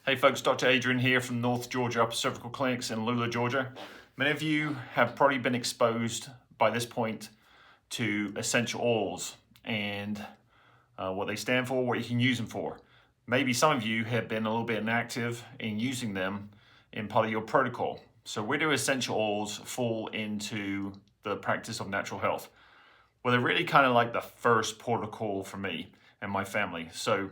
Hey folks, Dr. Adrian here from North Georgia Upper Cervical Clinics in Lula, Georgia. Many of you have probably been exposed by this point to essential oils and what they stand for, what you can use them for. Maybe some of you have been a little bit inactive in using them in part of your protocol. So where do essential oils fall into the practice of natural health? Well, they're really kind of like the first protocol for me and my family. So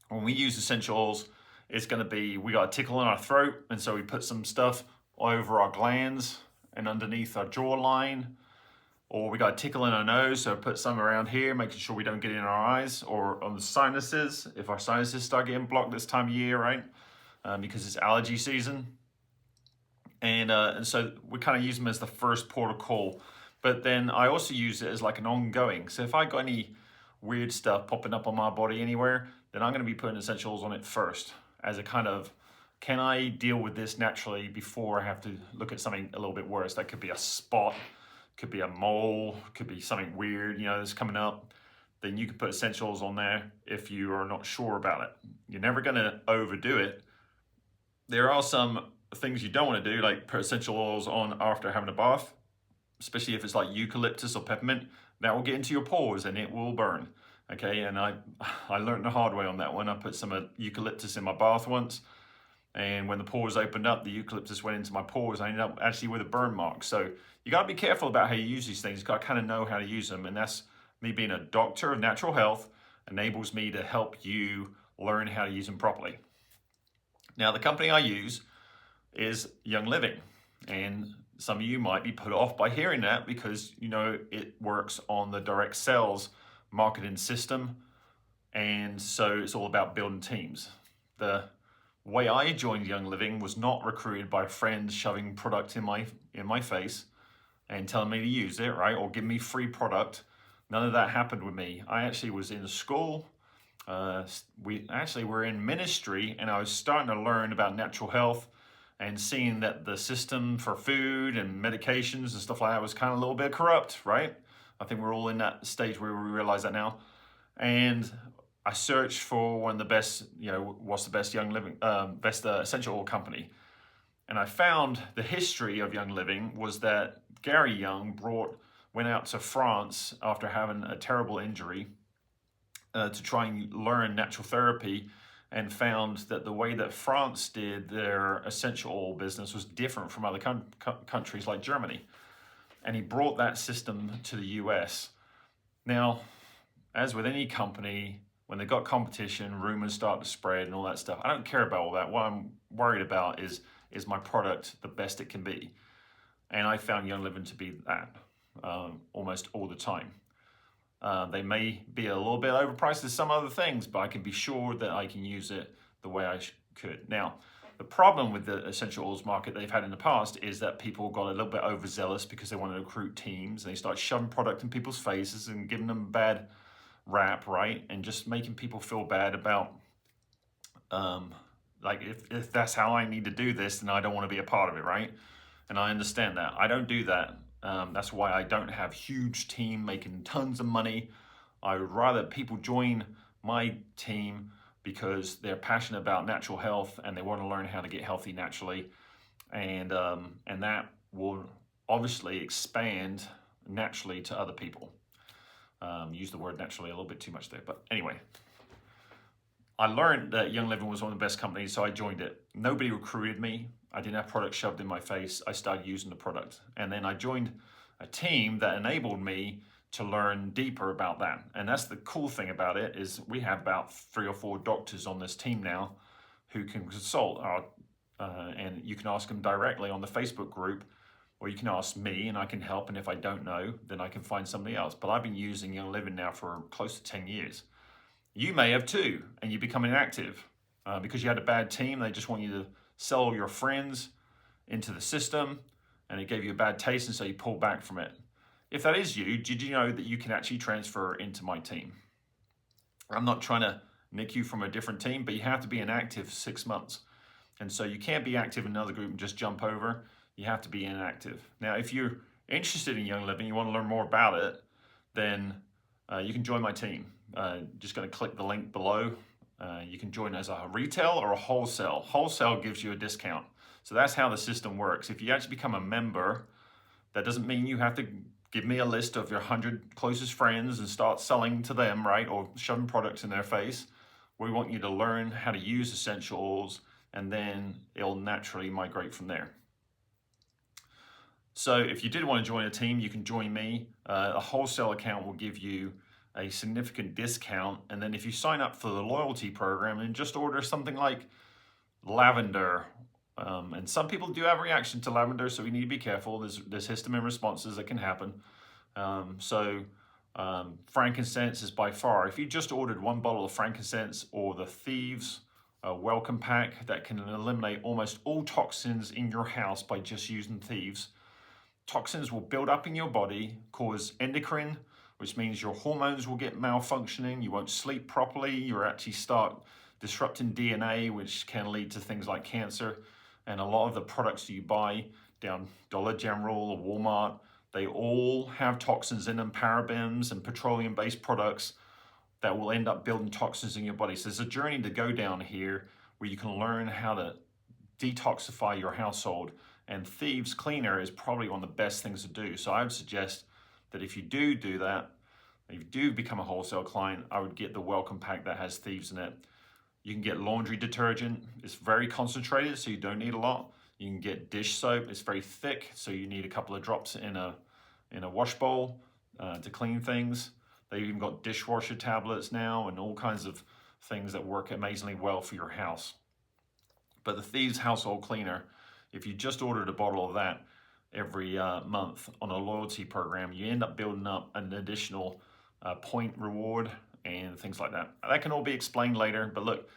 when we use essential oils, it's going to be, we got a tickle in our throat, and so we put some stuff over our glands and underneath our jawline, or we got a tickle in our nose, so put some around here, making sure we don't get it in our eyes, or on the sinuses, if our sinuses start getting blocked this time of year, right? Because it's allergy season. And so we kind of use them as the first port of call. But then I also use it as like an ongoing. So if I got any weird stuff popping up on my body anywhere, then I'm going to be putting essential oils on it first as a kind of, can I deal with this naturally before I have to look at something a little bit worse? That could be a spot, could be a mole, could be something weird, that's coming up. Then you can put essential oils on there if you are not sure about it. You're never going to overdo it. There are some things you don't want to do, like put essential oils on after having a bath, especially if it's like eucalyptus or peppermint. That will get into your pores and it will burn. Okay, and I learned the hard way on that one. I put some eucalyptus in my bath once, and when the pores opened up, the eucalyptus went into my pores. I ended up actually with a burn mark. So you got to be careful about how you use these things. You got to kind of know how to use them, and that's me being a doctor of natural health enables me to help you learn how to use them properly. Now, the company I use is Young Living, and some of you might be put off by hearing that because it works on the direct sales marketing system, and so it's all about building teams. The way I joined Young Living was not recruited by friends shoving product in my face and telling me to use it, right, or give me free product. None of that happened with me. I actually was in school. We actually were in ministry, and I was starting to learn about natural health and seeing that the system for food and medications and stuff like that was kind of a little bit corrupt, right? I think we're all in that stage where we realize that now. And I searched for one of the best, what's the best best essential oil company. And I found the history of Young Living was that Gary Young went out to France after having a terrible injury to try and learn natural therapy, and found that the way that France did their essential oil business was different from other countries like Germany. And he brought that system to the US. Now, as with any company, when they've got competition, rumors start to spread and all that stuff. I don't care about all that. What I'm worried about is my product the best it can be? And I found Young Living to be that almost all the time. They may be a little bit overpriced as some other things, but I can be sure that I can use it the way I could. Now, the problem with the essential oils market they've had in the past is that people got a little bit overzealous because they want to recruit teams, and they start shoving product in people's faces and giving them a bad rap, right? And just making people feel bad about, like, if that's how I need to do this, then I don't want to be a part of it, right? And I understand that. I don't do that. That's why I don't have huge team making tons of money. I would rather people join my team because they're passionate about natural health and they want to learn how to get healthy naturally, and that will obviously expand naturally to other people. Use the word naturally a little bit too much there, but anyway. I learned that Young Living was one of the best companies, so I joined it. Nobody recruited me. I didn't have product shoved in my face. I started using the product. And then I joined a team that enabled me to learn deeper about that. And that's the cool thing about it, is we have about 3 or 4 doctors on this team now who can consult and you can ask them directly on the Facebook group, or you can ask me and I can help. And if I don't know, then I can find somebody else. But I've been using Young Living now for close to 10 years. You may have too, and you become inactive because you had a bad team. They just want you to sell your friends into the system, and it gave you a bad taste, and so you pull back from it. If that is you, did you know that you can actually transfer into my team? I'm not trying to nick you from a different team, but you have to be inactive for 6 months. And so you can't be active in another group and just jump over. You have to be inactive. Now, if you're interested in Young Living, you want to learn more about it, then you can join my team. Just going to click the link below You can join as a retail or a wholesale. Wholesale gives you a discount. So that's how the system works. If you actually become a member, that doesn't mean you have to give me a list of your 100 closest friends and start selling to them, right? Or shoving products in their face. We want you to learn how to use essential oils, and then it'll naturally migrate from there. So if you did want to join a team, you can join me. A wholesale account will give you a significant discount. And then if you sign up for the loyalty program and just order something like lavender, and some people do have a reaction to lavender, so we need to be careful. There's histamine responses that can happen. Frankincense is by far, if you just ordered one bottle of frankincense or the Thieves welcome pack that can eliminate almost all toxins in your house by just using Thieves. Toxins will build up in your body, cause endocrine, which means your hormones will get malfunctioning, you won't sleep properly, you'll actually start disrupting DNA, which can lead to things like cancer. And a lot of the products you buy down Dollar General or Walmart, they all have toxins in them, parabens and petroleum-based products that will end up building toxins in your body. So there's a journey to go down here where you can learn how to detoxify your household. And Thieves Cleaner is probably one of the best things to do. So I would suggest that if you do that, if you do become a wholesale client, I would get the welcome pack that has Thieves in it. You can get laundry detergent. It's very concentrated, so you don't need a lot. You can get dish soap. It's very thick, so you need a couple of drops in a wash bowl to clean things. They've even got dishwasher tablets now and all kinds of things that work amazingly well for your house. But the Thieves Household Cleaner, if you just ordered a bottle of that every month on a loyalty program, you end up building up an additional point reward and things like that. That can all be explained later, but look,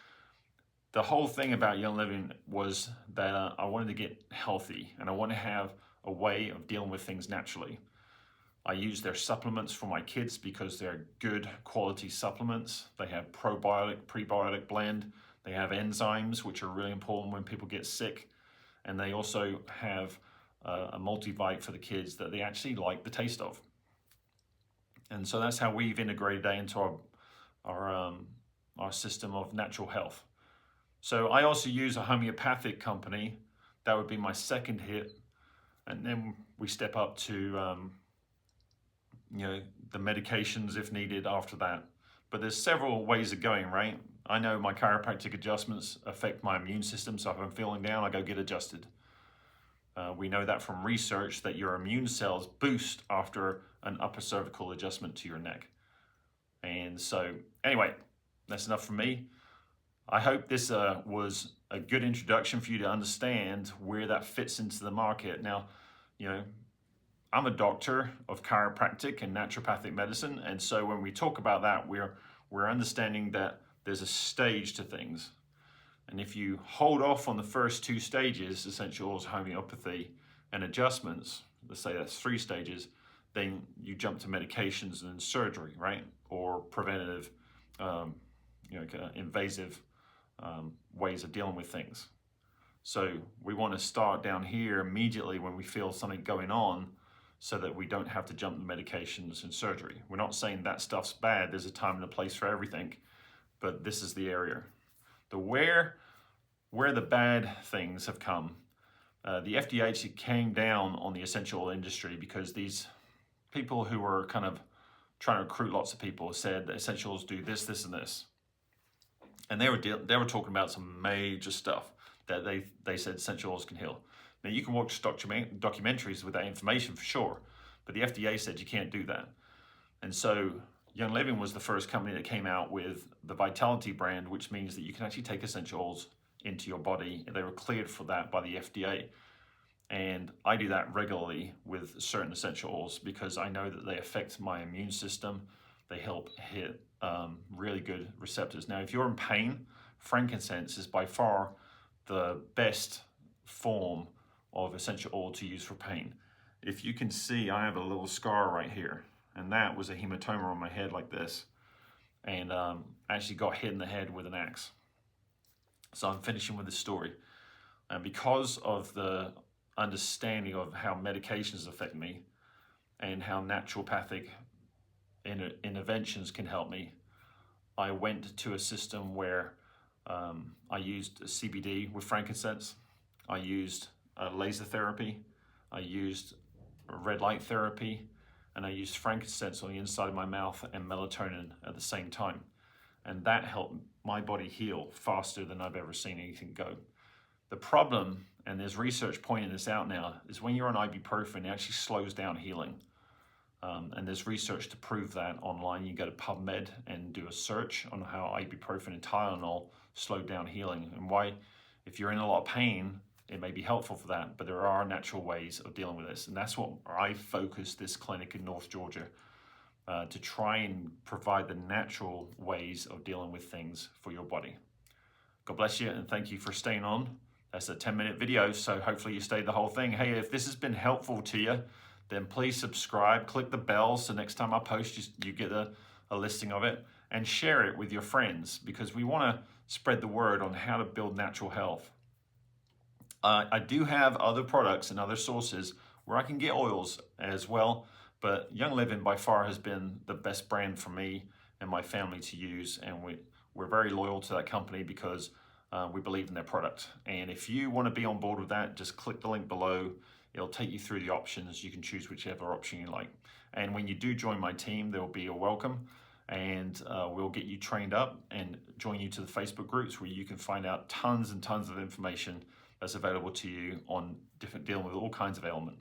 the whole thing about Young Living was that I wanted to get healthy and I want to have a way of dealing with things naturally. I use their supplements for my kids because they're good quality supplements. They have probiotic, prebiotic blend. They have enzymes, which are really important when people get sick. And they also have a multivite for the kids that they actually like the taste of. And so that's how we've integrated that into our system of natural health. So I also use a homeopathic company. That would be my second hit. And then we step up to the medications if needed after that. But there's several ways of going, right? I know my chiropractic adjustments affect my immune system, so if I'm feeling down, I go get adjusted. We know that from research that your immune cells boost after an upper cervical adjustment to your neck. And so, anyway, that's enough from me. I hope this was a good introduction for you to understand where that fits into the market. Now, I'm a doctor of chiropractic and naturopathic medicine, and so when we talk about that, we're understanding that there's a stage to things. And if you hold off on the first two stages, essential oils, homeopathy, and adjustments, let's say that's 3 stages, then you jump to medications and surgery, right? Or preventative, invasive ways of dealing with things. So we want to start down here immediately when we feel something going on so that we don't have to jump to medications and surgery. We're not saying that stuff's bad. There's a time and a place for everything, but this is the area. Where the bad things have come, the FDA actually came down on the essential oil industry because these people who were kind of trying to recruit lots of people said that essential oils do this, this, and this. And they were talking about some major stuff that they said essential oils can heal. Now you can watch documentaries with that information for sure, but the FDA said you can't do that. And so Young Living was the first company that came out with the Vitality brand, which means that you can actually take essential oils into your body. They were cleared for that by the FDA. And I do that regularly with certain essential oils because I know that they affect my immune system. They help hit really good receptors. Now, if you're in pain, frankincense is by far the best form of essential oil to use for pain. If you can see, I have a little scar right here, and that was a hematoma on my head like this, and actually got hit in the head with an axe. So I'm finishing with this story. And because of the understanding of how medications affect me and how naturopathic interventions can help me, I went to a system where I used CBD with frankincense, I used laser therapy, I used red light therapy, and I used frankincense on the inside of my mouth and melatonin at the same time. And that helped my body heal faster than I've ever seen anything go. The problem, and there's research pointing this out now, is when you're on ibuprofen, it actually slows down healing. And there's research to prove that online. You go to PubMed and do a search on how ibuprofen and Tylenol slow down healing, and why, if you're in a lot of pain, it may be helpful for that, but there are natural ways of dealing with this. And that's what I focused this clinic in North Georgia to try and provide the natural ways of dealing with things for your body. God bless you, and thank you for staying on. That's a 10-minute video, so hopefully you stayed the whole thing. Hey, if this has been helpful to you, then please subscribe, click the bell so next time I post, you get a listing of it, and share it with your friends, because we want to spread the word on how to build natural health. I do have other products and other sources where I can get oils as well, but Young Living by far has been the best brand for me and my family to use, and we're very loyal to that company because we believe in their product. And if you want to be on board with that, just click the link below. It'll take you through the options. You can choose whichever option you like. And when you do join my team, there will be a welcome, and we'll get you trained up and join you to the Facebook groups where you can find out tons and tons of information that's available to you on dealing with all kinds of ailments.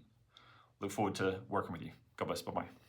Look forward to working with you. God bless. Bye-bye.